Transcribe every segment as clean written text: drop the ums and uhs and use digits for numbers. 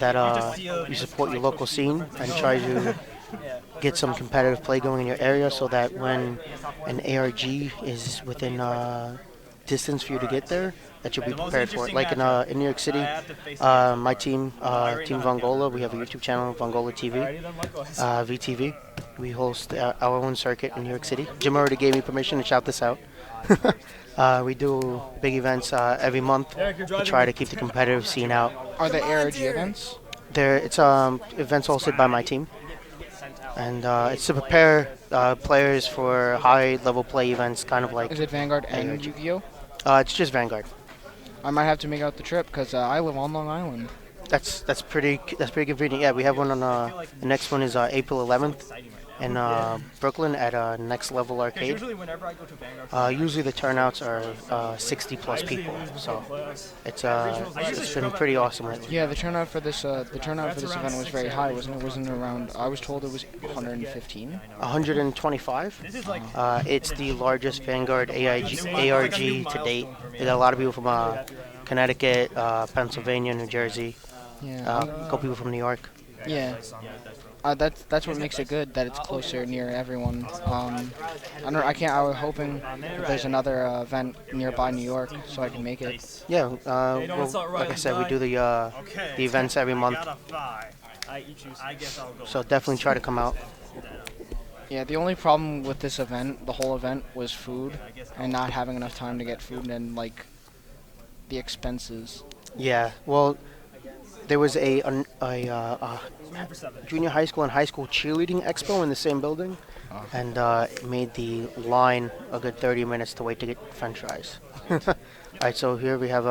that you support your local scene and try to get some competitive play going in your area so that when an ARG is within distance for you to get there, that you'll be prepared for it. Like in New York City, my team, Team Vongola, we have a YouTube channel, Vongola TV, VTV. We host our own circuit in New York City. Jim already gave me permission to shout this out. We do big events every month. We try to keep the competitive scene out. Are there ARG events? It's events hosted by my team, and it's to prepare players for high-level play events, kind of like. Is it Vanguard and ARG. Yu-Gi-Oh? It's just Vanguard. I might have to make out the trip because I live on Long Island. That's pretty convenient. Yeah, we have one on the next one is April 11th in Brooklyn at Next Level Arcade. Usually the turnouts are 60 plus people, so it's been pretty awesome lately. Yeah, the turnout for this event was very high, wasn't it? Wasn't it around? I was told it was 115. 125. It's the largest Vanguard ARG to date. There's a lot of people from Connecticut, Pennsylvania, New Jersey. Yeah. A couple people from New York. Yeah. That's what makes it good, that it's closer near everyone. I was hoping that there's another event nearby New York so I can make it. Yeah, well, like I said, we do the events every month. So definitely try to come out. Yeah, the only problem with this event, the whole event, was food and not having enough time to get food and like the expenses. Yeah, well, there was a junior high school and high school cheerleading expo in the same building, and it made the line a good 30 minutes to wait to get french fries. Alright, so here we have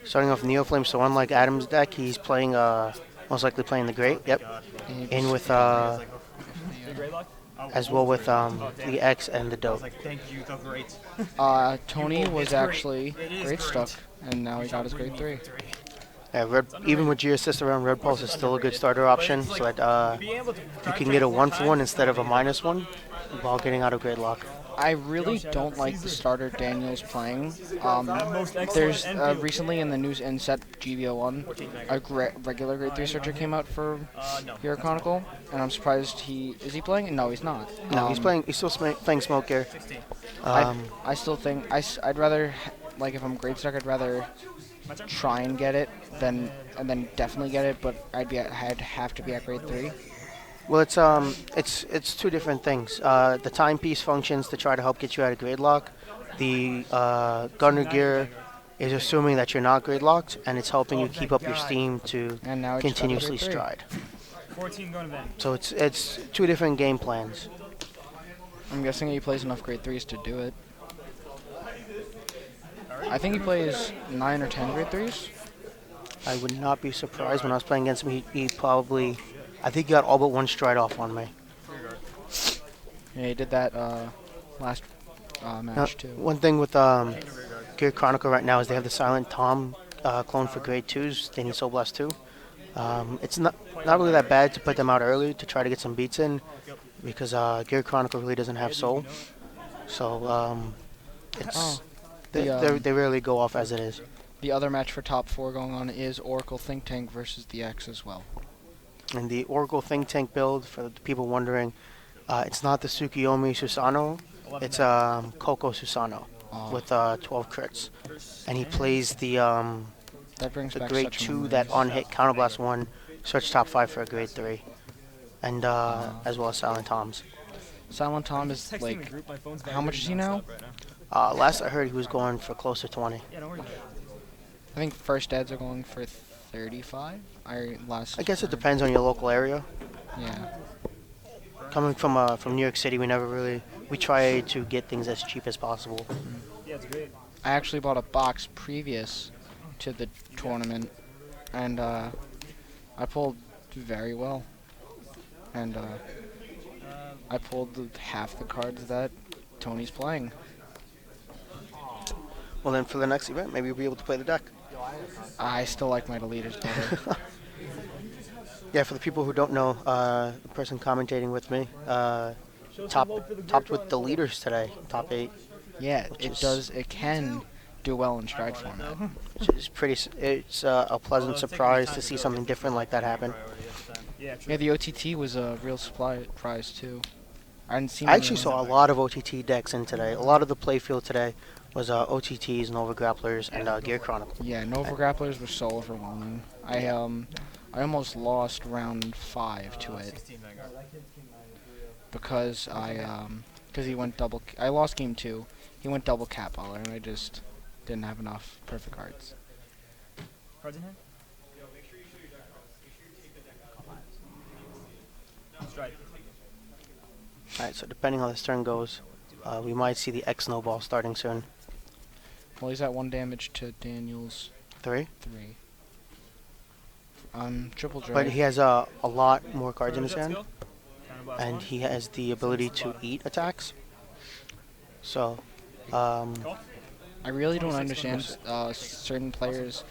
starting off Neoflame. So unlike Adam's deck, he's playing most likely playing the Great. Yep. In with as well with the X and the Dope. Tony was actually Great stuck, and now he got his Grade 3. Yeah, even with G-Assist around, Red Pulse is still a good starter option, so that you can get a 1-for-1 instead of a -1 while getting out of Gridlock. I really don't like the starter Daniel's playing. There's recently in the news in set GVO1, a regular Grade 3 searcher came out for Hero Chronicle, and I'm surprised is he playing? No, he's not. No, he's still playing Smoke Gear. I still think I'd rather, like, if I'm Grade stuck, I'd rather try and get it and then definitely get it, but I'd have to be at Grade 3. Well, it's two different things. The timepiece functions to try to help get you out of grade lock. The gunner gear is assuming that you're not grade locked, and it's helping you keep up your steam to continuously stride. So it's two different game plans. I'm guessing he plays enough Grade 3s to do it. I think he plays 9 or 10 Grade 3s. I would not be surprised. When I was playing against him, he probably, I think he got all but one stride off on me. Yeah, he did that last match too. One thing with Gear Chronicle right now is they have the Silent Tom clone for Grade 2s. They need Soul Blast 2. It's not really that bad to put them out early to try to get some beats in, because Gear Chronicle really doesn't have Soul. So they rarely go off as it is. The other match for top 4 going on is Oracle Think Tank versus the X as well. And the Oracle Think Tank build, for the people wondering, it's not the Tsukiyomi Susano, it's Koko Susano with 12 crits. And he plays the Grade 2 that on hit Counterblast 1, search top 5 for a Grade 3. And as well as Silent Toms. Silent Tom is like, how much is he now? Last I heard he was going for close to 20. I think first ads are going for 35. I guess it depends on your local area. Yeah. Coming from New York City, we try to get things as cheap as possible. I actually bought a box previous to the tournament, and I pulled very well. And I pulled half the cards that Tony's playing. Well, then for the next event, maybe you'll be able to play the deck. I still like my deleters better. Yeah, for the people who don't know, the person commentating with me, topped with deleters today, top 8. Yeah, it can do well in stride format. It's pretty. It's a pleasant surprise to see something different like that happen. Yeah, Yeah, the OTT was a real surprise too. I hadn't seen I any actually of saw a lot of OTT decks in today. A lot of the playfield today was OTTs, Nova Grapplers, and Gear Chronicle. Yeah, Nova Grapplers were so overwhelming. I almost lost round 5 to it because because he went double. I lost game 2. He went double cat baller, and I just didn't have enough perfect cards. Cards in hand? Strike. Alright, so depending on how this turn goes, we might see the X Snowball starting soon. Well, he's at 1 damage to Daniel's 3. 3. Triple drive. But he has a lot more cards in his hand, Counterblast and one. he has the ability to eat attacks. So, I really don't understand certain players,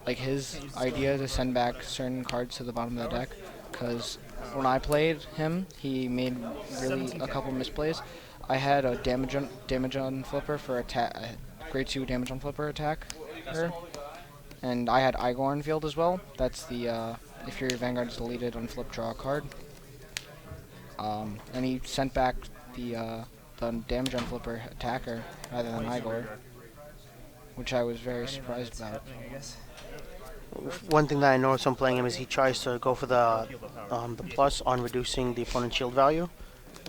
like his idea to send back certain cards to the bottom of the deck, because when I played him, he made really a couple misplays. I had a damage on flipper for attack, grade 2 damage on flipper attack, and I had Igor on field as well. That's the if your Vanguard is deleted on flip, draw a card. And he sent back the damage on flipper attacker rather than Igor, which I was very surprised about. one thing that I noticed when playing him is he tries to go for the plus on reducing the opponent's shield value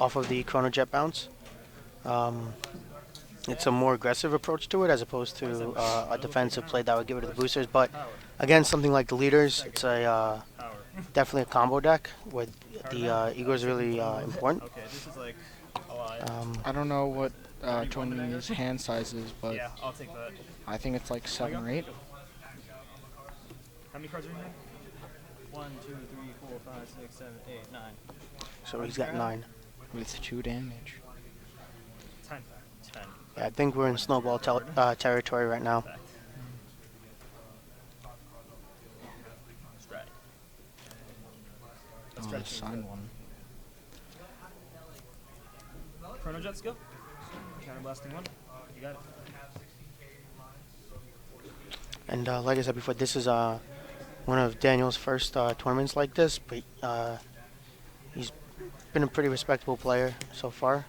off of the Chrono Jet bounce. It's a more aggressive approach to it as opposed to a defensive play that would get rid of the boosters. But again, something like the leaders, it's a definitely a combo deck where the Igor is really important. Okay, this is like a lot. I don't know what Tony's hand size is, but Yeah, I'll take that. I think it's like 7 or 8. How many cards are in here? 1, 2, 3, 4, 5, 6, 7, 8, 9. So he's got 9. With 2 damage. 10. 10. Yeah, I think we're in snowball territory right now. Strike. Oh, let's sign one. Chrono Jet skill. Counterblasting one. You got it. And like I said before, this is one of Daniel's first tournaments like this, but he's been a pretty respectable player so far.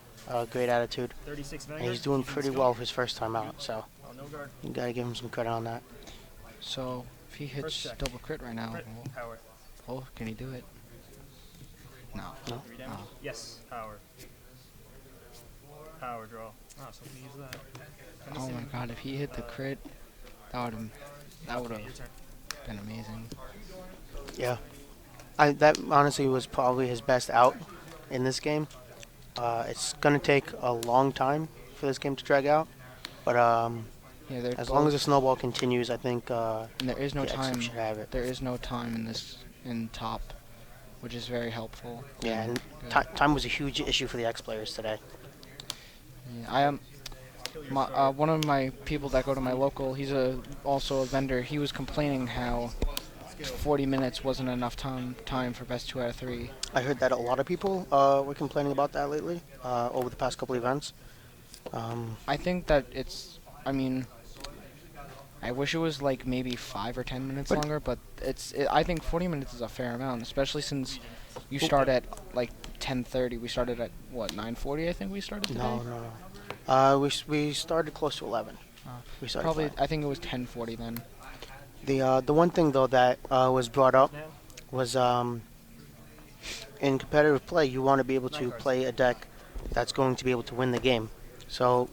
Great attitude, 36 and Vanguard. he's doing pretty well his first time out. So Oh, no guard. you gotta give him some credit on that. So if he hits First check. double crit right now, Crit. Power. oh, can he do it? No. No? 3 damage. Oh. Yes. Power. Power draw. Oh, so we use that. Let me Oh see. my god, if he hit the crit, that would Your have turn. been amazing. Yeah, that honestly was probably his best out in this game. It's gonna take a long time for this game to drag out, but Yeah, they're as long as the both- snowball continues, I think and there is no the X time. should have it. There is no time in top, which is very helpful. Yeah, and Good. time was a huge issue for the X players today. Yeah, I am. One of my people that go to my local, he's also a vendor. He was complaining how 40 minutes wasn't enough time for best 2 out of 3. I heard that a lot of people were complaining about that lately over the past couple events. I think that it's. I mean, I wish it was like maybe 5 or 10 minutes longer, but I think 40 minutes is a fair amount, especially since you start at like 10:30. We started at what 9:40? I think we started today. No. We started close to 11. We started Probably. fine. I think it was 10:40 then. The one thing though that was brought up Now. was in competitive play you want to be able to play a deck that's going to be able to win the game. So,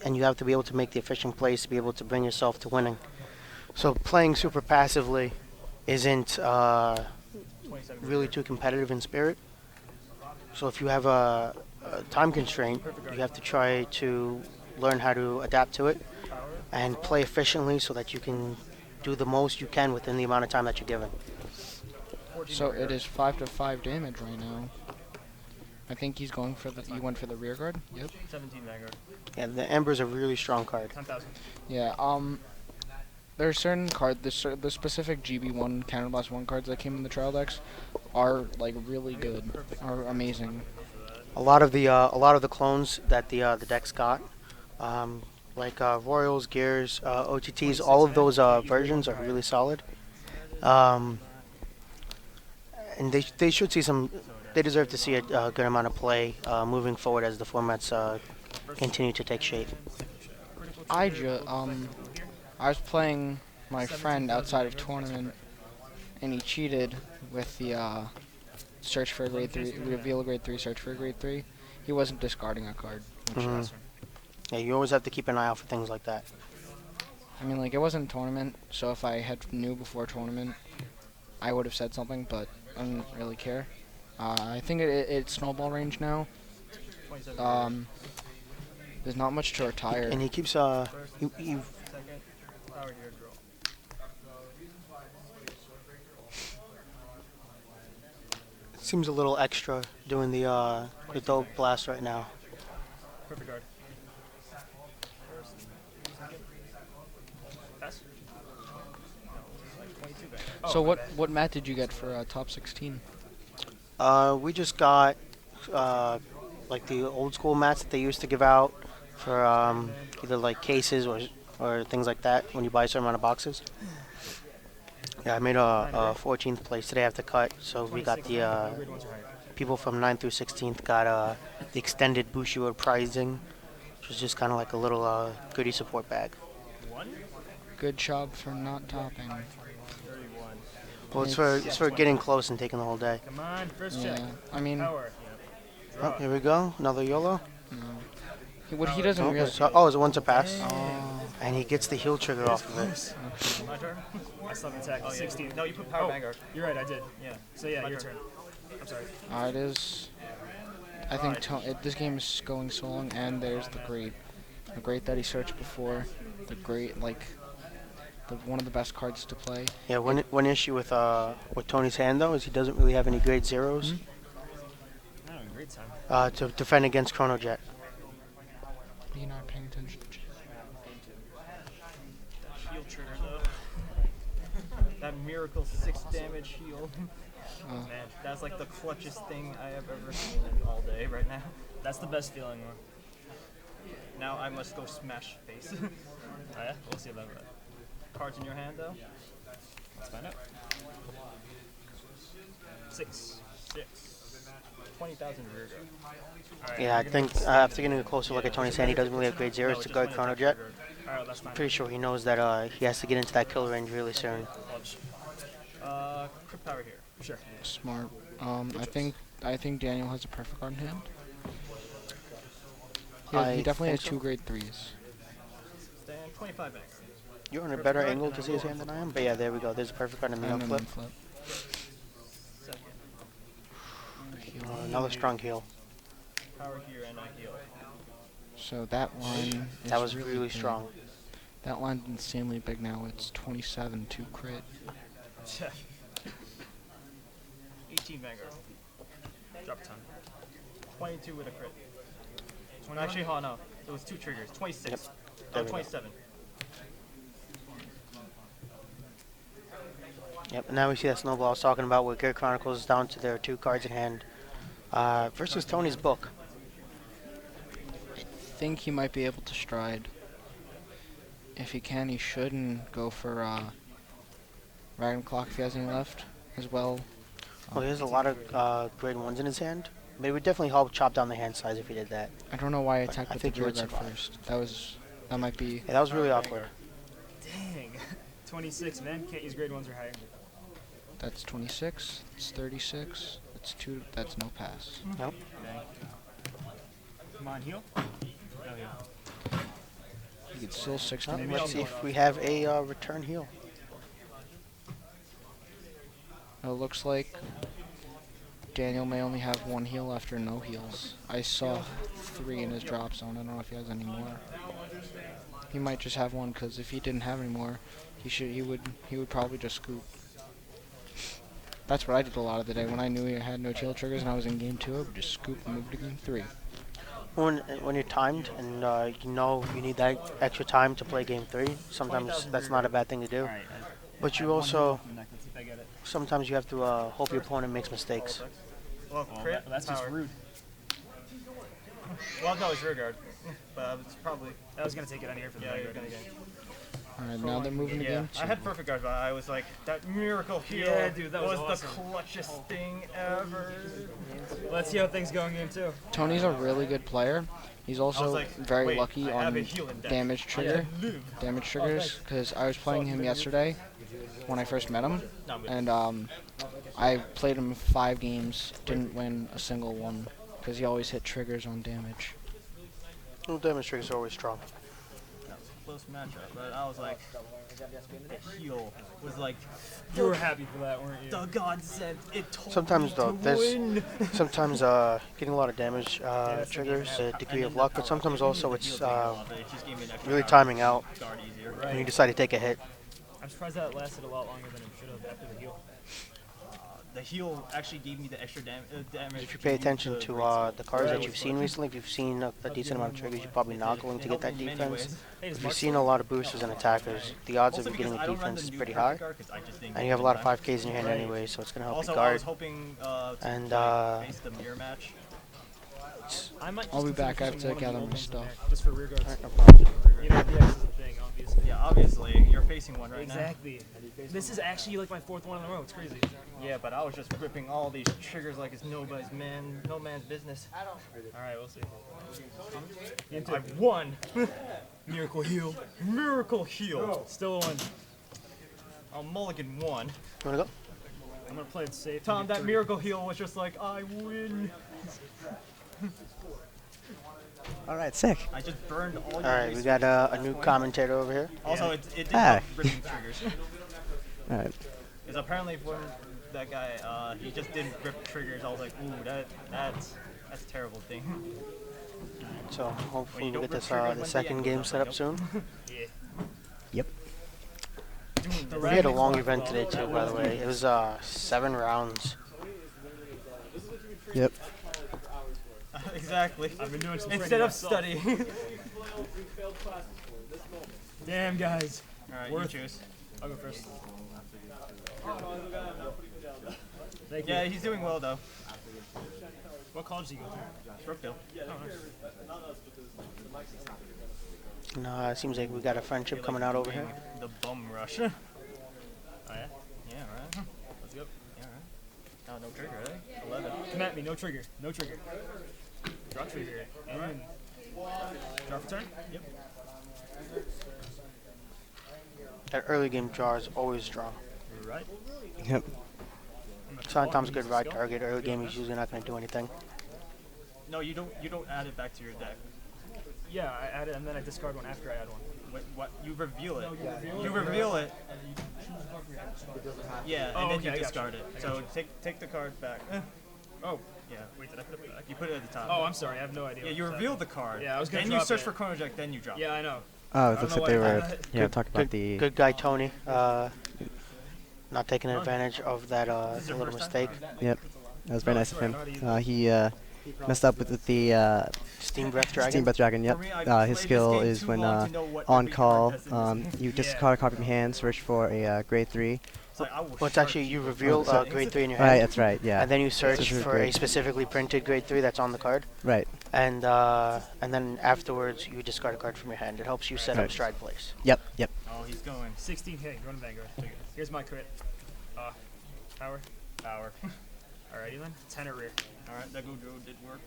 and you have to be able to make the efficient plays to be able to bring yourself to winning. So playing super passively isn't 27. really too competitive in spirit. So if you have a time constraint, you have to try to learn how to adapt to it Power. and play efficiently so that you can do the most you can within the amount of time that you're given. 14 So Vanguard. it is 5 to 5 damage right now. I think he's going for the. He went for the rear guard. Yep. 17 Vanguard. Yeah, the Ember's a really strong card. 10,000. Yeah. There are certain cards. The specific GB1 Counterblast 1 cards that came in the trial decks are like really good. Are amazing. A lot of the clones that the decks got like Royals, Gears, OTTs. All of those versions are really solid. And they should see some. They deserve to see a good amount of play moving forward as the formats continue to take shape. I was playing my friend outside of tournament, and he cheated with the search for a grade 3, reveal a grade 3, search for a grade 3. He wasn't discarding a card. Which Yeah, you always have to keep an eye out for things like that. I mean, like, it wasn't a tournament, so if I had knew before tournament, I would have said something, but I didn't really care. I think it's snowball range now. There's not much to retire. And he keeps he Second. Power here, draw. seems a little extra doing the dope blast right now. Perfect guard. First, second. Pass. Like 22 back. So what mat did you get for top 16? We just got like the old school mats that they used to give out for either like cases or things like that when you buy a certain amount of boxes. Yeah, I made a 14th place today. I have to cut, so we got the Grade 1s are higher. people from 9th through 16th got the extended Bushiroad prizing, which was just kind of like a little goodie support bag. One? Good job for not topping. 31. Well, it's for getting close and taking the whole day. Come on, first check. Yeah, I mean, Power. Yep. Oh, here we go, another YOLO. what he doesn't Oh, realize. it's a one to pass, and he gets the heal trigger off of it. My turn. I still have attack. 16. No, you put power Vanguard. You're right, I did. Yeah. So yeah, your turn. I'm sorry. It is. I think this game is going so long, and there's the great that he searched before, the great one of the best cards to play. Yeah, one issue with Tony's hand though is he doesn't really have any grade zeros Oh, great time. to defend against Chrono Jet. Are you not paying attention? That heal trigger though. That miracle 6 damage heal. Man, that's like the clutchest thing I have ever seen all day right now. That's the best feeling. Now I must go smash face. Oh, yeah? We'll see about that. Cards in your hand though? Let's find out. 6. 20,000 rear guard. Alright, Yeah, I think after getting a closer look at Tony's hand, he doesn't really have grade zeros to guard Chrono Jet. Alright, that's fine. Pretty sure he knows that he has to get into that kill range really soon. Crypt power here. Sure. Smart. I think Daniel has a perfect card in hand. He definitely has think so. 2 grade 3s. Stand 25 back. You're on a better angle to see his hand than I am, but yeah, there we go. There's a perfect card in the And no then flip. Second. Another strong heal. Power here and I heal. So that line is That was really big. strong. That line's insanely big now. It's 27 to crit. 18 Vanguard. Drop a ton. 22 with a crit. Actually, oh no. It was 2 triggers. 26. Yep. Oh, There we go. 27. Yep, and now we see that snowball I was talking about where Gear Chronicles is down to their 2 cards in hand versus Tony's book. I think he might be able to stride. If he can, he should, and go for Random Clock if he has any left as well. Well, he has a lot of grade 1s in his hand. But it would definitely help chop down the hand size if he did that. I don't know why I But attacked I with think the you rear would guard survive. first. That might be. Yeah, that was really awkward. Dang. 26, man. Can't use grade 1s or higher. That's 26. It's 36. That's 2. That's no pass. Nope. Dang. Come on, heal. No heal. He gets still 6 Well, damage. let's see if we have a return heal. It looks like Daniel may only have 1 heal after no heals. I saw 3 in his drop zone. I don't know if he has any more. He might just have 1 because if he didn't have any more, he would probably just scoop. That's what I did a lot of the day when I knew he had no tail triggers and I was in game 2. I would just scoop and move to game 3. When you're timed and you know you need that extra time to play game 3, sometimes that's not a bad thing to do. Alright. But you also, Let's see if I get it. sometimes you have to hope your opponent makes mistakes. Well, crit. That's just rude. Well, no, it's rear guard. But it's probably. I was gonna take it on here for the Yeah, back you're guard. gonna get. Alright, now they're moving Yeah, again. I had perfect guard, but I was like, that miracle heel Yeah, dude, that was the awesome. clutchest thing ever. Let's see how things go in game 2. Tony's a really good player. He's I was also like, very wait, lucky I have on a heel in deck. damage trigger. Damage triggers, because I was playing him yesterday when I first met him, No, but and I played him 5 games, didn't win a single one, because he always hit triggers on damage. Well, damage triggers are always strong. that was a close matchup, but I was like, the heel was like, You were happy for that, weren't you? the godsend. It told Sometimes me though, to there's win. sometimes getting a lot of damage triggers a degree of luck, but sometimes also it's really timing out when you decide to take a hit. I'm surprised that lasted a lot longer than it should have after the heal. The heel actually gave me the extra damage. If you pay attention to the cards that you've seen recently, if you've seen a decent amount of triggers, you're probably not going to get that defense. If you've seen a lot of boosters and attackers, the odds of you getting a defense is pretty high. And you have a lot of 5Ks in your hand anyway, so it's going to help you Also, I was guard. hoping And face the mirror match. I might I'll be just back, I have consider to putting gather one my of the stuff. old ones in there, just for rear guards. Alright, no problem. You know, the X is the thing, obviously. Yeah, obviously, you're facing one right Exactly. This is actually like my 4th one in a row. It's crazy. now. Yeah, but I was just ripping all these triggers like it's no man's business. All right, we'll see. Game 2. I won. Miracle heel. Miracle heel. Still a win. A mulligan won. You want to go? I'm gonna play it safe. Tom, and that get 3. miracle heel was just like, I win. Alright, sick. I just burned all your Alright, we base. got a new commentator over here. Also, it did Hi. help ripping triggers. Alright. Because apparently when that guy, he just didn't rip triggers, I was like, ooh, that's a terrible thing. So hopefully you we'll don't get this rip triggers the when second the game angle's set up, up soon. Yeah. Yep. We had a long event today too, by the way. It was 7 rounds. Yep. Exactly. I've been doing some Instead training of myself. studying. Damn, guys. Alright, Worth- you choose. I'll go first. Thank Yeah, you. he's doing well though. What college do you go to? Brookfield. No, it seems like we got a friendship coming out over here. The bum rush. Oh yeah? Yeah, right. Let's go. Yeah, right. Oh, no trigger, eh? 11. Come at me. No trigger. No trigger. Draw trigger. And draw for turn? Yep. That early game draw is always strong. Right. Yep. Sometimes good right target. Early game he's usually not going to do anything. No, you don't add it back to your deck. Yeah, I add it and then I discard one after I add one. What? You reveal it. No, You reveal it. Yeah, and Oh, then okay, you I got discard you. it. So take the card back. Oh, Yeah. wait, did I put it back? You put it at the top. Oh, I'm sorry. I have no idea. Yeah, what you was reveal the card. Yeah, I was gonna Then you drop search it. for Chrono Jack, then you drop. Yeah, I know. Oh, I it don't looks know like they why I were, did that. yeah, talking about the... Good guy Tony. Not taking advantage of that This is your little first time? mistake. Yep. That was very No, nice of sorry, him. not He messed up with the Steam Breath Dragon. Steam Breath Dragon, yep. For me, I played His this skill game is too when long to know what on every call, card does in this. you discard a card from your hand, search for a grade 3. It's like, I will Well, it's shark actually you you. reveal so- grade 3 in your Right, hand, that's right, yeah. and then you search Search for for a grade. specifically printed grade 3 that's on the card, Right. and then afterwards you discard a card from your hand. It helps you set up Right. stride plays. Yep, yep. Oh, he's going. 16 hit. Run Vanguard. Take it. Here's my crit. Power. Power. Alrighty then. 10 at rear. Alright, that Gojo did work.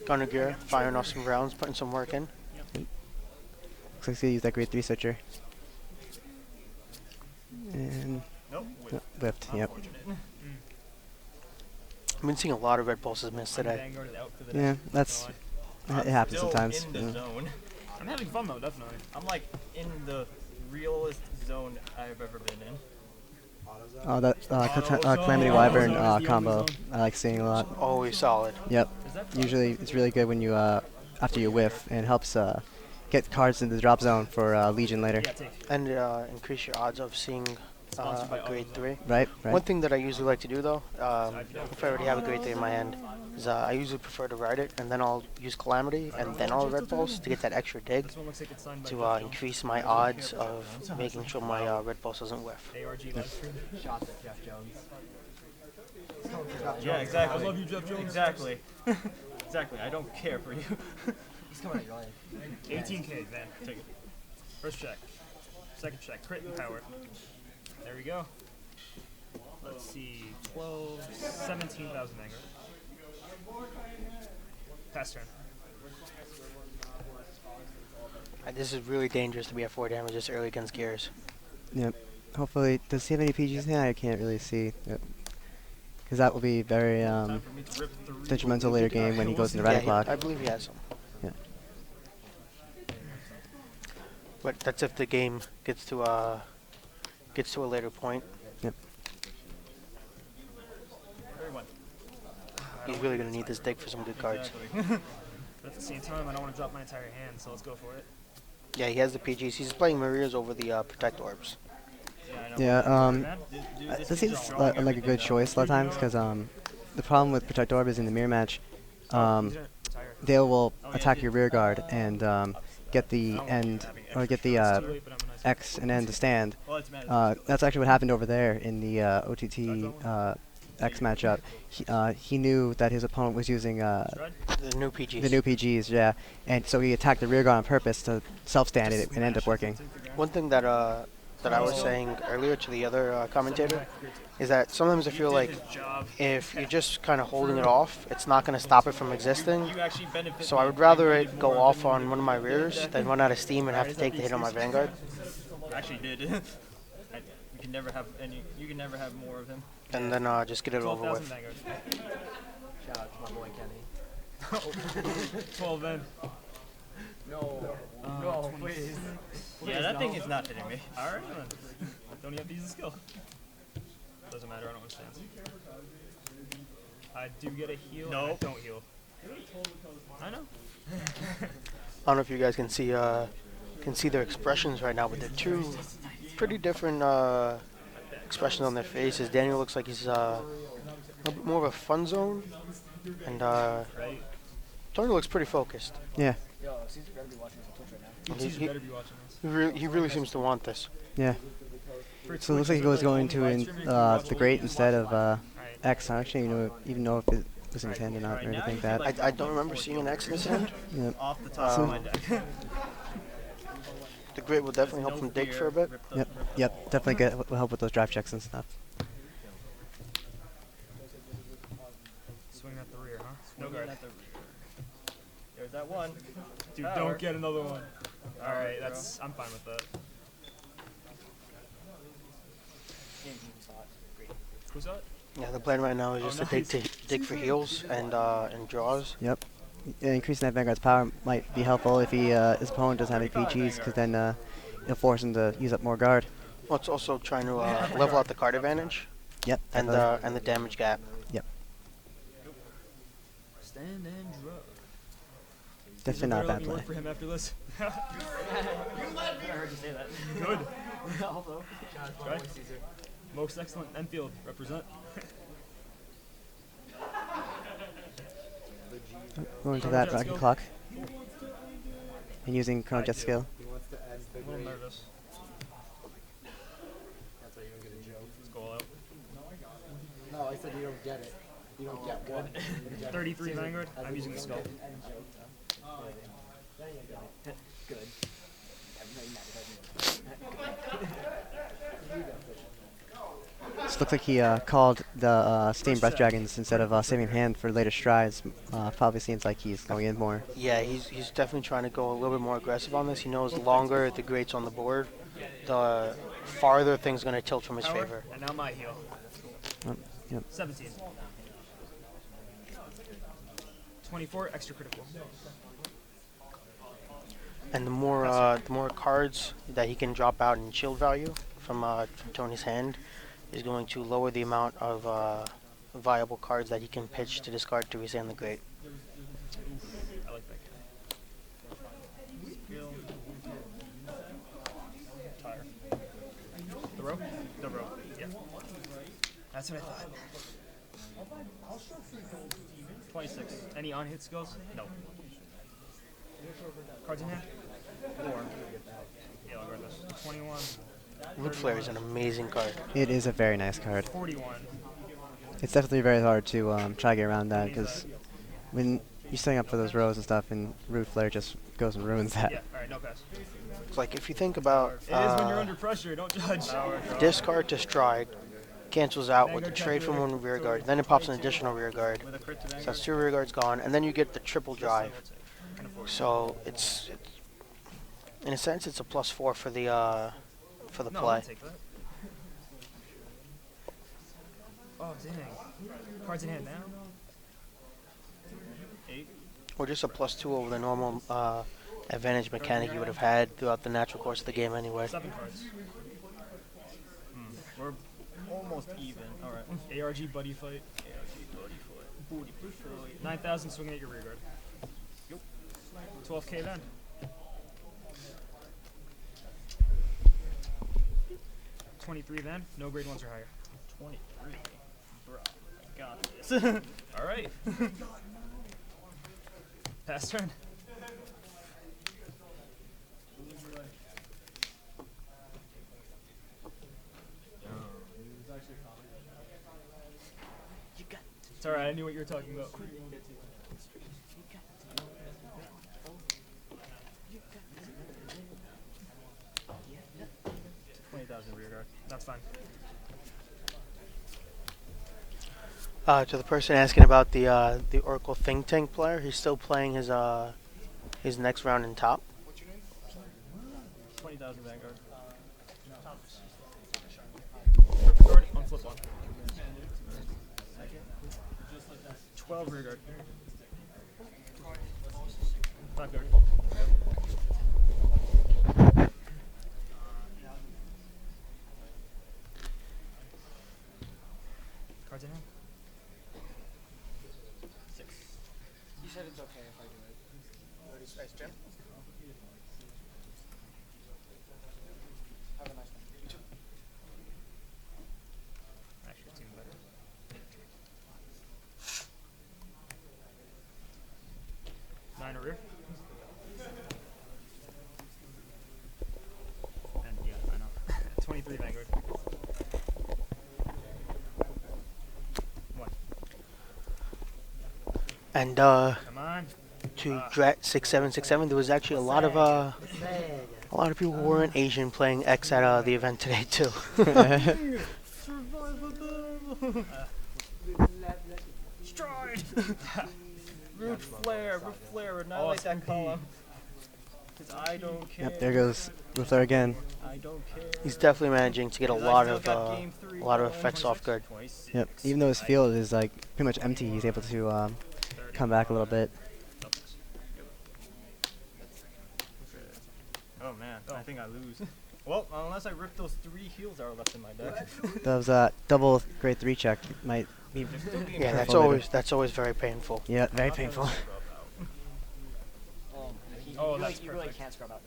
Gunner gear, firing off some rounds, putting some work in. Looks like he's gonna use that grade 3 searcher. And Nope. whipped, yep. Unfortunate. I've been seeing a lot of red pulses missed I'm today. Vanguarded out for the Yeah, day. that's... No, It happens Still sometimes. in the yeah. zone. I'm having fun though, definitely. I'm like in the realest zone I've ever been in. Oh, that Calamity Auto Wyvern zone is the only combo, zone. I like seeing a lot. Always solid. Yep. Is that Usually it's really good when you, after you whiff, and it helps get cards into the drop zone for Legion later. Yeah, take. And increase your odds of seeing Sponsored by a grade AutoZone. 3. Right, right. One thing that I usually like to do though, if I already have a grade 3 in my hand, is I usually prefer to ride it, and then I'll use Calamity, and then I'll Red Pulse to get that extra dig This one looks like it's signed by to Jeff Jones. increase my odds of making sure my Red Pulse doesn't whiff. ARG live stream. Shots at Jeff Jones. Yeah, exactly. I love you, Jeff Jones. Exactly. Exactly. I don't care for you. He's coming at your life. 18k, man. Take it. First check. Second check. Crit and power. There we go. Let's see. 12, 17,000 anger. Pass turn. This is really dangerous to be at 4 damage this early against Gears. Yep. Hopefully, does he have any PGs in? I can't really see. Because that will be very Time for me to rip through. detrimental later game when he goes into Radic Lock. I believe he has some. Yeah. But that's if the game gets to a later point. Yep. Everyone. He's really gonna need this deck for some good cards. Exactly. But at the same time, I don't want to drop my entire hand, so let's go for it. Yeah, he has the PGs. He's playing Maria's over the Protect Orbs. Yeah, I know. Yeah, this seems like a good choice a lot of times, because the problem with Protect Orb is in the mirror match, Dale will attack your rear guard and get the end, or get the X and end to stand. That's actually what happened over there in the OTT X matchup. He knew that his opponent was using The new PGs. the new PGs, yeah, and so he attacked the rear guard on purpose to self-stand it and end up working. One thing that I was saying earlier to the other commentator is that sometimes I feel like if you're just kind of holding it off, it's not going to stop it from existing. So I would rather it go off on one of my rears than run out of steam and have to take the hit on my Vanguard. I actually did. You can never have any. You can never have more of him. And then just get it over 12,000 with. Vanguard. Shout out to my boy Kenny. 12 then. No. No, please. Yeah, that thing is not hitting me. Alright then. Don't even have to use the skill. Doesn't matter, I don't understand. I do get a heal. No, I don't heal. I know. I don't know if you guys can see their expressions right now, but they're two pretty different expressions on their faces. Daniel looks like he's a little bit more of a fun zone, and Right. Tony looks pretty focused. Yeah, Yo, Caesar better be watching this on Twitch right now. You He better be watching this. he really seems to want this. yeah. So it looks like he was going to the Great instead of X. I don't actually even know if it was intended or not or anything like that. I don't remember seeing an X in his hand. Yeah. Off the top of my deck. The grid will definitely help him dig for a bit. Yep, definitely will help with those drive checks and stuff. Swing at the rear, huh? No guard. There's that one. Dude, Power. don't get another one. Alright, I'm fine with that. Who's that? Yeah, the plan right now is just to dig for heals and draws. Yep. Yeah, increasing that Vanguard's power might be helpful if his opponent doesn't have any PGs, because then it'll force him to use up more guard. Well, it's also trying to level out the card advantage Yep. and the damage gap. Yep. Stand and draw. Definitely not a bad Let me play. work for him after this. I heard you say that. Good. Also, shout out to my boy Caesar. Most excellent Enfield. Represent. Going to that Rocket Clock. And using Chrono Jet skill. A little nervous. That's why you don't get a joke. Let's go all out. No, I said you don't get it. You don't get one. 33 Vanguard. I'm using the skull. Good. This looks like he called the Steam Breath Dragons instead of saving hand for later strides. Probably seems like he's going in more. Yeah, he's definitely trying to go a little bit more aggressive on this. He knows the longer the Great's on the board, the farther things going to tilt from his Power, favor. and now my heal. Yep. 17. 24 extra critical. And the more cards that he can drop out in shield value from Tony's hand is going to lower the amount of viable cards that he can pitch to discard to his hand the Great. I like that guy. Skill. Tire. The row? The row. Yeah. That's what I thought. 26. Any on-hit skills? No. Cards in hand? 4. Yeah, I'll guard this. 21. Root Flare is an amazing card. It is a very nice card. 41. It's definitely very hard to try to get around that, because when you're setting up for those rows and stuff, and Root Flare just goes and ruins that. Yeah, alright, no pass. It's like if you think about It is when you're under pressure, don't judge. discard to stride, cancels out with the Vanguard trade from calculator. one rear guard. Then it pops an additional rear guard. With a crit to So Vanguard. that's 2 rear guards gone, and then you get the triple drive. So it's in a sense it's a +4 for the No, play. I'll take that. Oh, dang. Cards in hand now. 8. Or just a +2 over the normal advantage mechanic you would have had throughout the natural course of the game anyway. 7 cards. We're almost even. Alright. ARG buddy fight. 9,000 swinging at your rear guard. 12k then. $23 then. No grade 1s or higher. 23. Bro, I got this. Alright. Pass turn. It's alright, I knew what you were talking about. Rear guard. That's fine. To the person asking about the Oracle Think Tank player, he's still playing his next round in top. 20,000 Vanguard. Perfect guard on flip one. 12 rear guard. 5 guard. Cards in hand. 6. You said it's okay if I do it. Have a nice one. Actually, it's even better. 9 a rear. And yeah, I know. 23 Vanguard. 1. And Come on. to Drat 6767, there was actually a lot of people who weren't Asian playing X at the event today too. Stride! Root flare, not like that column. Cause I don't care. Yep, there goes Root Flare again. I don't care. He's definitely managing to get a Cause lot I of still got game 3 effects off guard. 26. Yep, even though his field is like pretty much empty, he's able to come back a little bit. Oh man, I think I lose. Well, unless I rip those 3 heals that are left in my deck. Those double grade 3 check might be. Yeah, that's Careful later. always very painful. Yeah, very painful. Oh, that's You really perfect. can't scrub out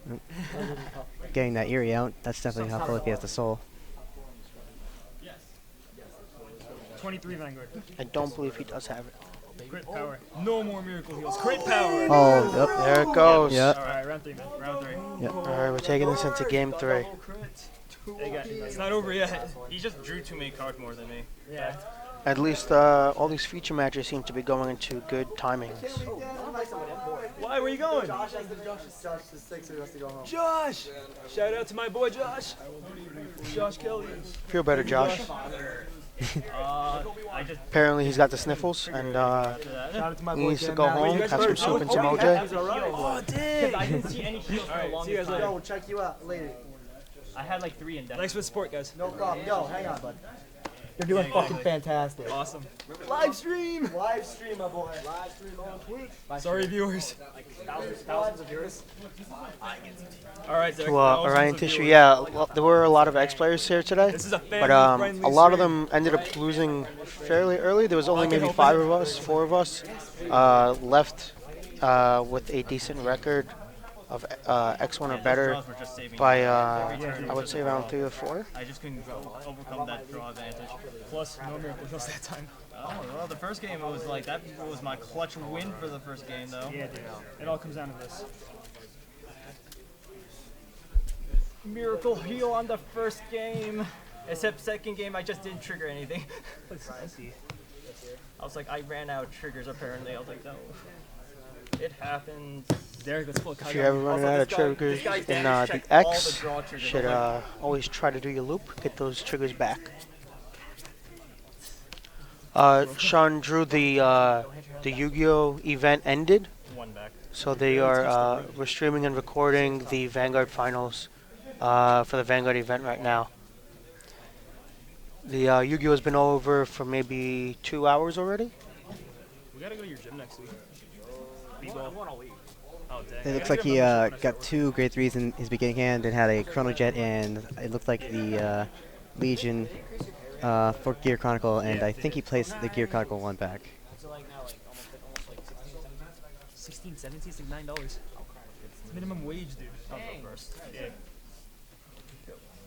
now. Getting that Eerie out, that's definitely helpful if he has the soul. 23 Vanguard. I don't believe he does have it. Crit power. No more miracle heals. Crit power. Oh, yep. There it goes. Yep. Alright, round 3, man. Round 3. Yep. Alright, we're taking this into game 3. Hey, guys, it's not over yet. He just drew too many cards more than me. Yeah. At least all these feature matches seem to be going into good timings. Why? Where you going? Josh has the 6 who has to go home. Josh! Shout out to my boy Josh. Josh Kelly. Feel better, Josh. I just Apparently he's got the sniffles and Shout out to my he boy needs to Jen go Maly. home, have some soup and some OJ. Oh, dang! I didn't see any heals for the Alright, see you longest guys time. later. Yo, we'll check you out later. I had like 3 in deck. Thanks for the support, guys. No problem. Yo, hang on, bud. You're doing fucking fantastic. Awesome. Live stream, my boy. Live stream on Twitch. Sorry, viewers. Thousands of viewers. Alright, Derek. To Orion Tissue, yeah, there were a lot of X players here today, This is a but family-friendly a lot of stream. them ended up losing fairly early. There was only maybe 4 of us left with a decent record of X1 or better Draws were just saving by me. I would say around 3 or 4. I just couldn't overcome that draw advantage. Plus, no miracle heals that time. Oh, well, the first game it was like that was my clutch win for the first game though. Yeah, dude. It all comes down to this. Miracle heal on the first game. Except second game I just didn't trigger anything. I was like, I ran out of triggers apparently. I was like, no. It happens. Derek, let's pull a If you're ever running out of triggers this guy in damage the checked all the X, draw triggers. should I'm like, always try to do your loop, get those triggers back. Sean Drew, the Yu-Gi-Oh event ended, one back. so we're streaming and recording the Vanguard finals for the Vanguard event right now. The Yu-Gi-Oh has been over for maybe 2 hours already. We gotta go to your gym next week. I want to leave. Oh, dang. It looks like he got 2 grade 3s in his beginning hand and had a Chrono Jet, and it looked like the Legion for Gear Chronicle, and I think he placed the Gear Chronicle 1 back. So like now, like almost like 16, 17, it's like $9. It's minimum wage, dude. I'll go first. Yeah.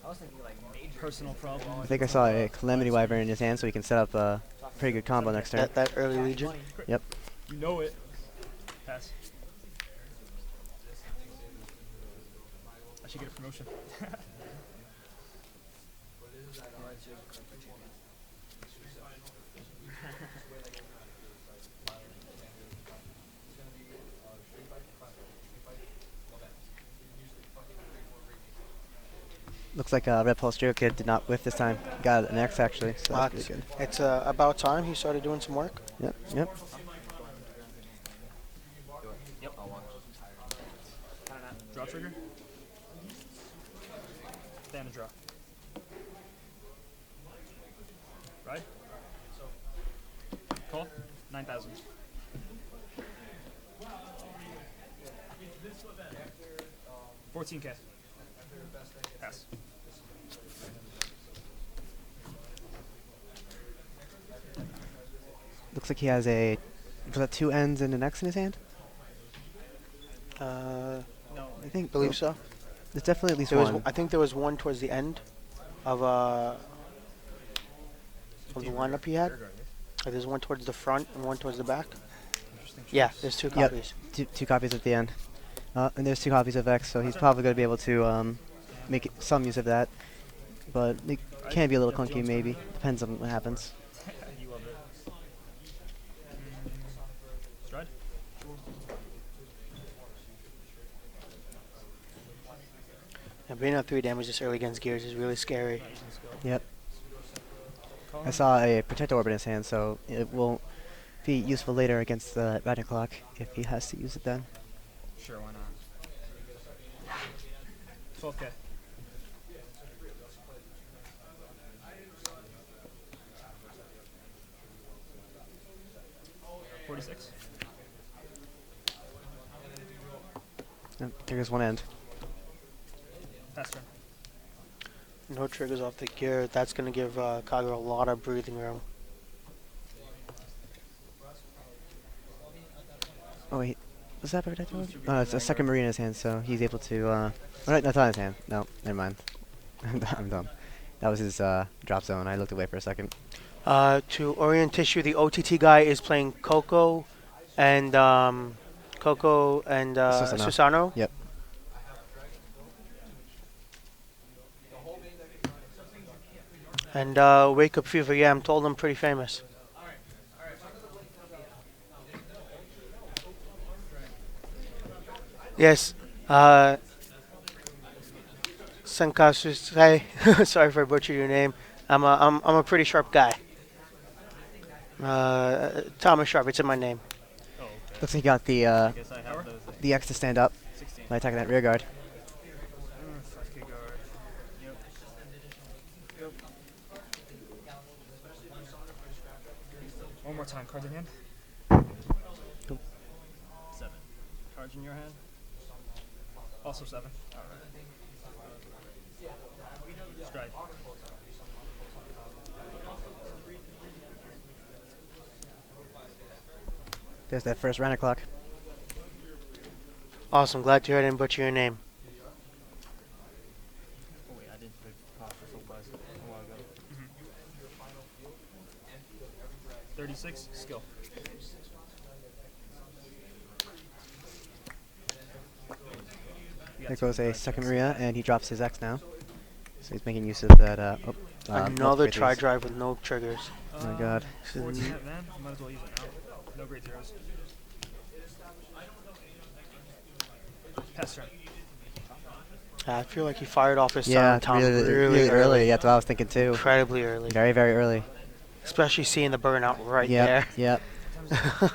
I was thinking like major. Personal problem. I think I saw a Calamity Wyvern in his hand, so he can set up a pretty good combo next turn. That early Legion. Yep. You know it. Pass. I should get a promotion. Looks like Red Pulse Joe Kid did not whiff this time. Got an X actually, so that's pretty good. It's about time he started doing some work. Yep, yep. Yep, I'll watch. Draw trigger. Stand and draw. Right? Call. 9,000. $14K. Pass. Looks like he has a, was that 2 ends and an X in his hand? No, I think believe so. there's definitely at least There was, one. I think there was one towards the end of the lineup he had. There's one towards the front and one towards the back. Yeah, there's 2 Yep. copies. Two copies at the end. And there's 2 copies of X, so he's probably going to be able to make some use of that. But it can be a little clunky maybe. Depends on what happens. You love it. Stride. And being on 3 damage this early against Gears is really scary. Yep. I saw a Protector Orb in his hand, so it will be useful later against the Rat Clock if he has to use it then. Sure, why not? 12K. $46. Yep, there goes one end. Pass turn. No triggers off the gear. That's going to give Kagura a lot of breathing room. Oh wait, was that Protector Orb? Oh, it's a second Marine in his hand, so he's able to, alright, that's not in his hand. No, never mind. I'm dumb. That was his drop zone. I looked away for a second. To orient tissue, the OTT guy is playing Coco and Susano. Yep. And Wake Up Fever, yeah, I'm told I'm pretty famous. Yes. Sankasu, sorry if I butchered your name. I'm a pretty sharp guy. Thomas Sharp, it's in my name. Oh, okay. Looks like he got I guess I have those. the X to stand up 16. by attacking that rear guard. 5K guard. Yep. Yep. One more time. Cards in hand. 7. Cards in your hand? Also 7. Stride. There's that first round clock. Awesome, glad to hear I didn't butcher your name. Oh wait, I didn't put pop for full price a while ago. 36. Skill. There goes a second Maria, and he drops his X now. So he's making use of that. Oh, Another grade try threes. drive with no triggers. Oh my god. 14 hit, man. Might as well use it now. No grade zeros. Pass turn. I feel like he fired off his Yeah, silent Tom really early. That's what I was thinking too. Incredibly early. Very, very early. Especially seeing the burnout right Yep, there. yep.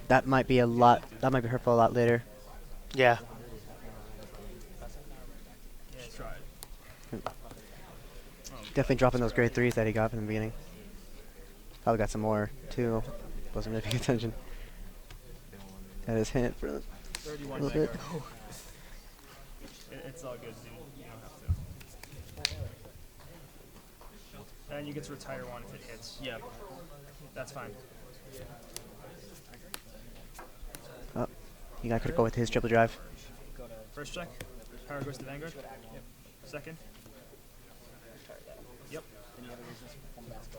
That might be hurtful a lot later. Yeah. Yeah, try it. Definitely dropping those grade threes that he got from the beginning. Probably got some more too. Wasn't really paying attention. Had his hint for a 31 little bit. It's all good, dude. You don't have to. And you get to retire one if it hits. Yeah. That's fine. Oh, you got critical with his triple drive. First check. Power goes to Vanguard. Second. Yep.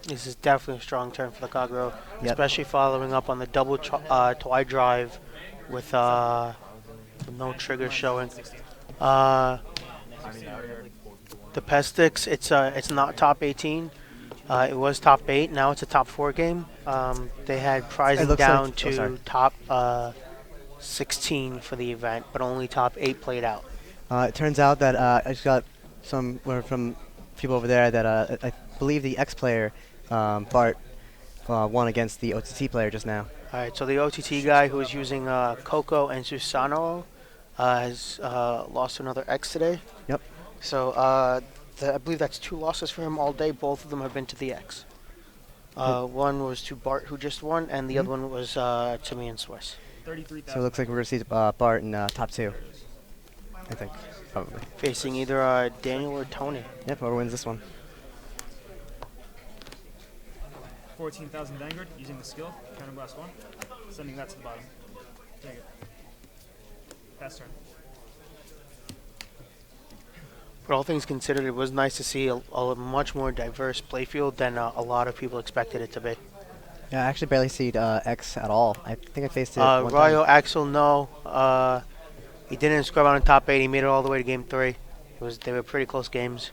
This is definitely a strong turn for the Kagro, Yep. especially following up on the double twi drive with no trigger showing. The Pestix, it's not top 18. It was top 8. Now it's a top 4 game. They had prizing looks down like- to top 16 for the event, but only top 8 played out. It turns out that I just got some word from people over there that I believe the X-player, Bart, won against the OTT player just now. All right, so the OTT guy who was using Coco and Susano has lost to another X today. Yep. So I believe that's 2 losses for him all day. Both of them have been to the X. One was to Bart, who just won, and the other one was to me and Swiss. 33,000. So it looks like we're going to see Bart in top 2. I think, probably. Facing either Daniel or Tony. Yep, whoever wins this one. 14,000 Vanguard using the skill. Counter blast 1. Sending that to the bottom. Take it. Pass turn. But all things considered, it was nice to see a much more diverse playfield than a lot of people expected it to be. Yeah, I actually barely see X at all. I think I faced it one Ryo, time. Axel, no. He didn't scrub out in top 8. He made it all the way to game 3. They were pretty close games.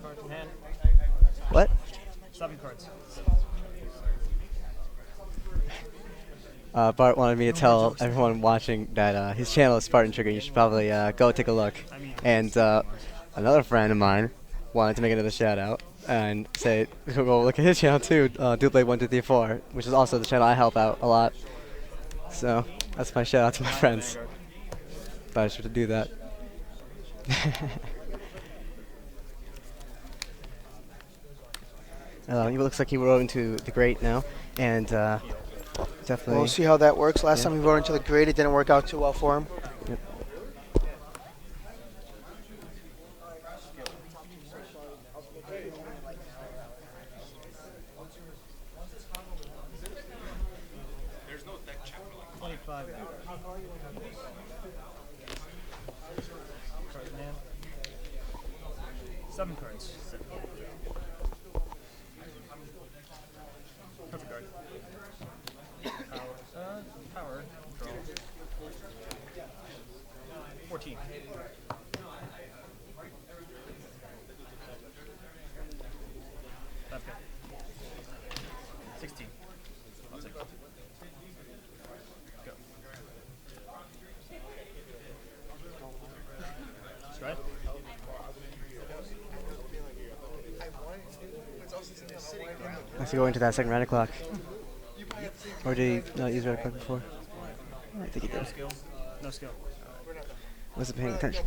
Cards in hand. What? 7 cards. Bart wanted me to tell everyone watching that his channel is Spartan Trigger. You should probably go take a look. And another friend of mine wanted to make another shout out and say, go look at his channel too, Duplay 1234, which is also the channel I help out a lot. So that's my shout out to my friends. Thought I should do that. It looks like he rode into the Great now, and definitely. We'll see how that works. Last time he rode into the grade, it didn't work out too well for him. Yep. There's no deck check for like 25. Card in hand. 7 cards. Perfect card. Power. Draw. 14. Okay. 16. I'll take it. Go. Stride. Let's go into that second round clock. Or did he not use round clock before? I think he No did. skill. No skill. Wasn't paying attention.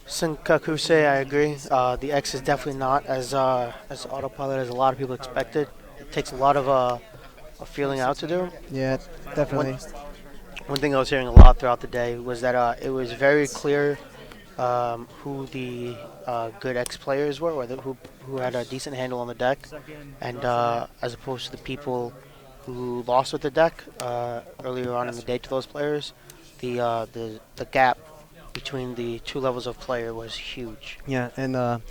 Sinkakuse, I agree. The X is definitely not as autopilot as a lot of people expected. It takes a lot of feeling out to do. Yeah, definitely. One thing I was hearing a lot throughout the day was that it was very clear who the good X players were, or who had a decent handle on the deck, and as opposed to the people who lost with the deck earlier on in the day to those players, the gap between the 2 levels of player was huge. Yeah, and it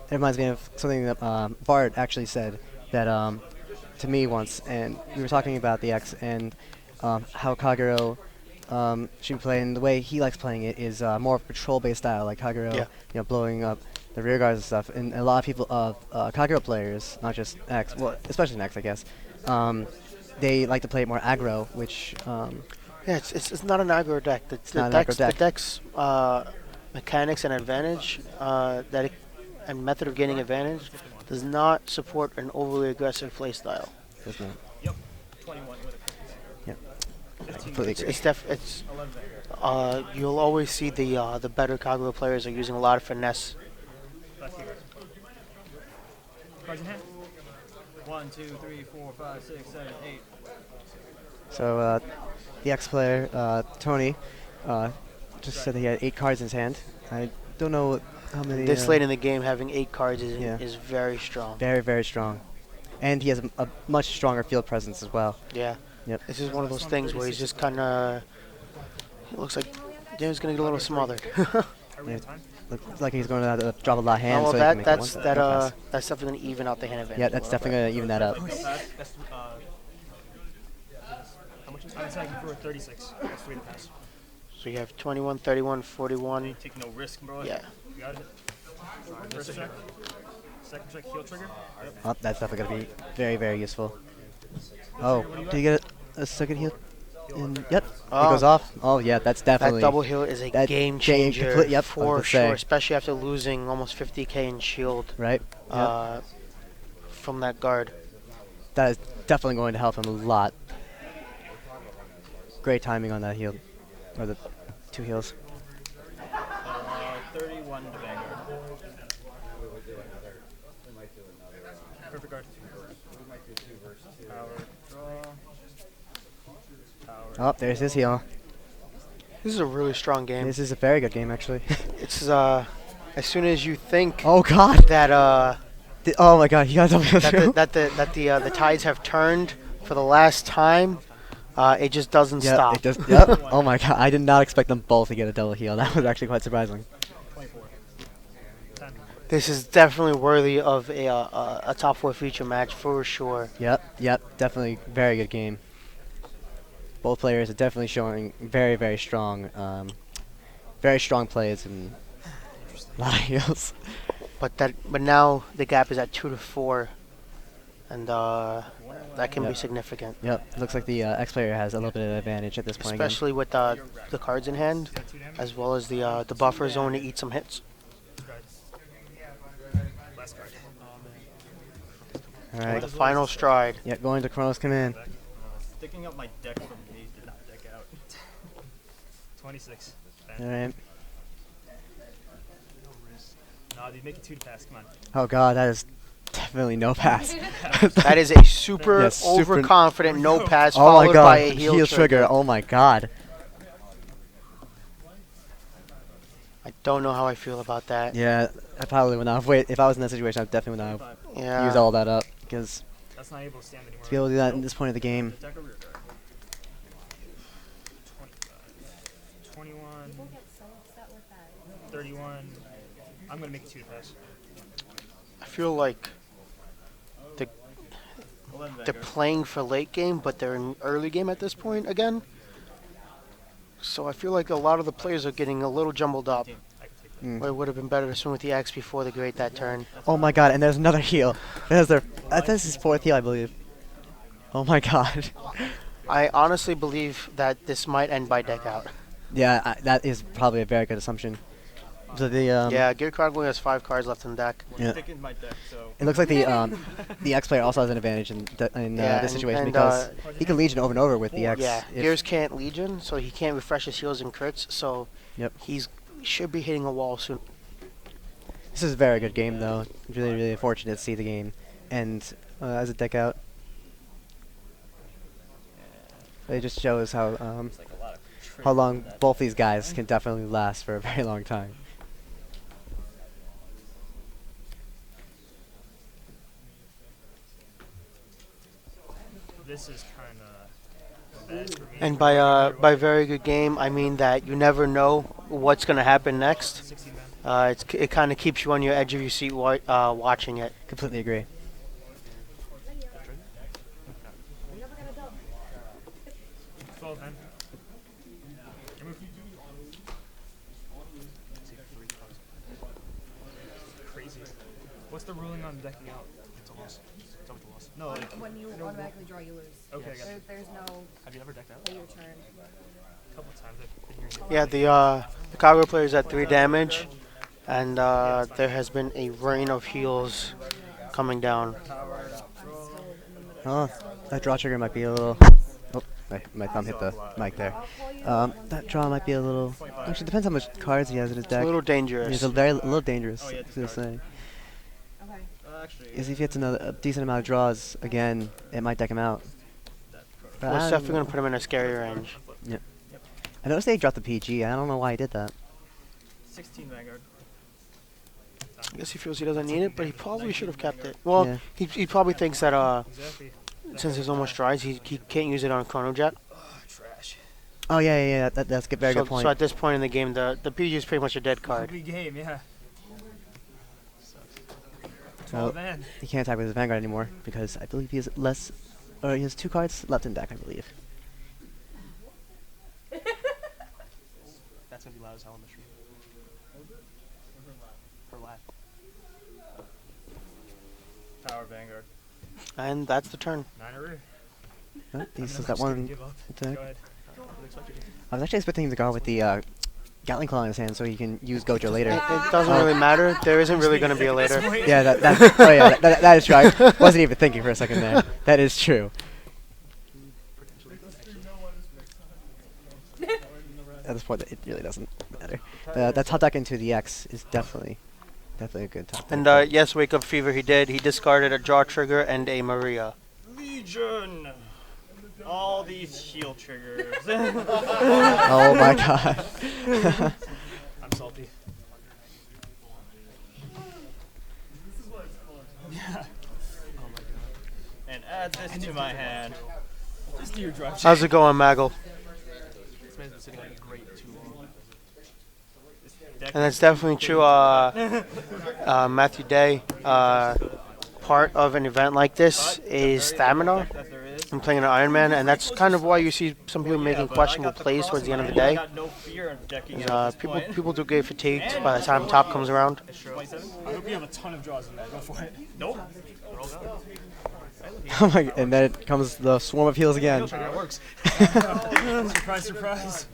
reminds me of something that Bart actually said, that to me once, and we were talking about the X and how Kagero should be playing. The way he likes playing it is more of a patrol-based style, like Kagero, Yeah. blowing up the rear guards and stuff. And a lot of people, Kagero players, not just X, well, especially in X, I guess, they like to play it more aggro, which Yeah, it's not an aggro deck. not an aggro deck. The deck's mechanics and advantage and method of gaining advantage does not support an overly aggressive playstyle. Doesn't it? Yep. 21 with a Yep. 15 Completely It's agree. it's 11 Vanguard. you'll always see the better Kagero players are using a lot of finesse. Left here. Cards in hand. 1, 2, 3, 4, 5, 6, 7, 8. So the X player, Tony, just said that he had 8 cards in his hand. I don't know how many. This late in the game, having 8 cards Yeah. is very strong. Very, very strong. And he has a much stronger field presence as well. Yeah. Yep. This is one of those things where he's just kind of. It looks like James gonna get a little smothered. Are we out of time? Looks like he's going to have to drop a lot of hands. well, so he can make it that's one pass. that's definitely gonna even out the hand advantage. Yeah, a that's little definitely going to even that up. No pass. That's, How much is it? I'm attacking for a 36. That's 3 to pass. bit. So you have 21, 31, 41. take no risk, bro. Yeah. You got it. First check. Second check, heal trigger. Yep. Oh, that's definitely going to be very, very useful. Oh, did you get a second heal? Yep, Oh. it goes off. Oh, yeah, that's definitely. That double heal is a that game game changer complete- yep, I was for gonna sure, say. especially after losing almost 50k in shield Right? from that guard. That is definitely going to help him a lot. Great timing on that heal. Or the 2 heals. 31 to Vanguard. Perfect guard. Power draw. Power. Oh, there's his heal. This is a really strong game. This is a very good game, actually. It's as soon as you think Oh, God. that Oh, my God. He got double heal too. that the tides have turned for the last time, it just doesn't Yeah, stop. it does. Yep. Oh, my God. I did not expect them both to get a double heal. That was actually quite surprising. 24. 10. This is definitely worthy of a top 4 feature match for sure. Yep. Definitely very good game. Both players are definitely showing very, very strong plays and a lot of heals. But now the gap is at 2 to 4, and that can be Yep. significant, Yep. Looks like the X player has a little bit of advantage at this point. Again. especially with the cards in hand, Got 2 damage. as well as the buffer zone to eat some hits. Last card. All And right. the final stride. Yep. Going to Chronos Command. Sticking up my deck from me did not deck out. 26. All right. Nah, dude, make it 2 to pass. Come on. Oh, God. That is definitely no pass. That is a super Yes, super- overconfident no pass Oh, followed my God. by a heal trigger. Oh, my God. I don't know how I feel about that. Yeah. I probably would not have. Wait, if I was in that situation, I definitely would not have Yeah. used all that up. Because That's not able to stand anymore. to be able to do that at this point of the game. Attack a rear guard. 25. 21. 31. I'm gonna make it 2 to pass. I feel like 11 they're Vanguard. playing for late game, but they're in early game at this point again. So I feel like a lot of the players are getting a little jumbled up. 18. I can take that. Mm. Where it would have been better to swing with the X before the grate that turn. Oh, my God. And there's another heal. That's his 4th heal, I believe. Oh, my God. I honestly believe that this might end by deck out. Yeah, that is probably a very good assumption. So the Yeah, Gear Card only has 5 cards left in deck. We're Yeah. sticking my deck, so. it looks like the X player also has an advantage in Yeah, this and- situation and, because he can Legion over and over with the X. Yeah, if- Gears can't Legion, so he can't refresh his heals and crits, so Yep. he should be hitting a wall soon. This is a very good game though. Really, really fortunate to see the game end as a deck out. It just shows how It's like a lot of how trade long for that. both these guys can definitely last for a very long time. This is kind of bad for me. And by very good game, I mean that you never know what's going to happen next. 16 man. It kind of keeps you on your edge of your seat watching it. Completely agree. 12 then. Your move. Crazy. What's the ruling on decking out? It's a loss. It's always a loss. No, like, When you automatically draw, you lose. okay, I got you. There's no Have you ever decked out? pay your turn. A couple of times I've been hearing it. Yeah, the Kago player is at 3 damage, and there has been a rain of heals coming down. Oh, that draw trigger might be a little. Oh, my thumb hit the mic there. That draw might be a little. Actually, depends how much cards he has in his It's a deck. little dangerous. It's a little dangerous. Oh, yeah, I was gonna say. Okay. Actually, Because if he hits a decent amount of draws again, it might deck him out. But Well, it's I definitely don't going to put him in a scary range. know. I noticed they dropped the PG. I don't know why he did that. 16 Vanguard. I guess he feels he doesn't need it, but he probably should have kept it. Well, Yeah. he probably thinks that Exactly. since it's almost dries, he can't use it on Chrono Jet. Trash. Oh yeah. That's a very So, good point. so at this point in the game, the PG is pretty much a dead card. Ugly game, yeah. So, Man. he can't attack with his Vanguard anymore because I believe he has less, or he has 2 cards left in deck, I believe. That's gonna be loud as hell on the stream. For laugh. Power Vanguard. And that's the turn. 9 or Oh, he still I'm got just gonna one give up. attack. Go ahead. What expected you? I was actually expecting him to go with the Gatling Claw in his hand so he can use Gojo It, later. it doesn't really matter. There isn't really going to be a later. Yeah, that is true. I wasn't even thinking for a second there. That is true. At this point, it really doesn't matter. That top deck into the X is definitely a good top deck. And yes, Wake Up Fever, he did. He discarded a draw trigger and a Maria. Legion. All these shield triggers. Oh my god. I'm salty. And add this to my hand. Just do your drive check. How's it going, Maggle? This man's been sitting on great too long. And that's definitely true. Matthew Day, part of an event like this is stamina That there is. and playing an Iron Man, and that's kind of why you see some people making But I questionable got the plays towards the end of the crossing. day. I got no fear of decking Is, it at this people point. people do get fatigued by the time top comes around. 27? I hope you have a ton of draws in there. Go for it. Nope. They're all gone. Oh my! And then it comes the swarm of heals again. That works. Surprise, surprise.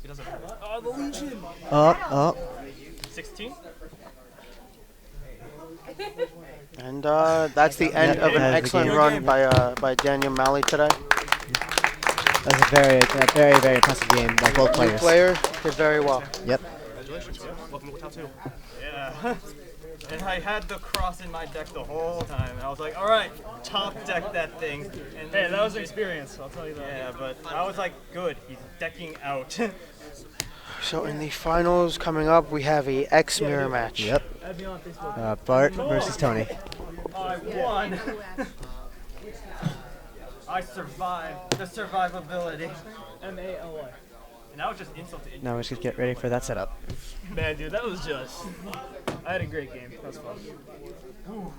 He doesn't have it. Oh, the Legion. Up. 16? And that's the end of an That is the excellent game. run by Daniel Maly today. That's a very impressive game by both New players. player did very well. Yep. Congratulations. Welcome to top 2. Yeah. And I had the cross in my deck the whole time. And I was like, alright, top deck that thing. And Hey, that was an experience. I'll tell you that. yeah, but I was like, good, he's decking out. So in the finals coming up, we have a X mirror match. Yep. Add me on Facebook. Bart versus Tony. I won. I survived the survivability. MALY. And that was just insult to injury. Now we just get ready for that setup. Man, dude, that was just. I had a great game. That was fun.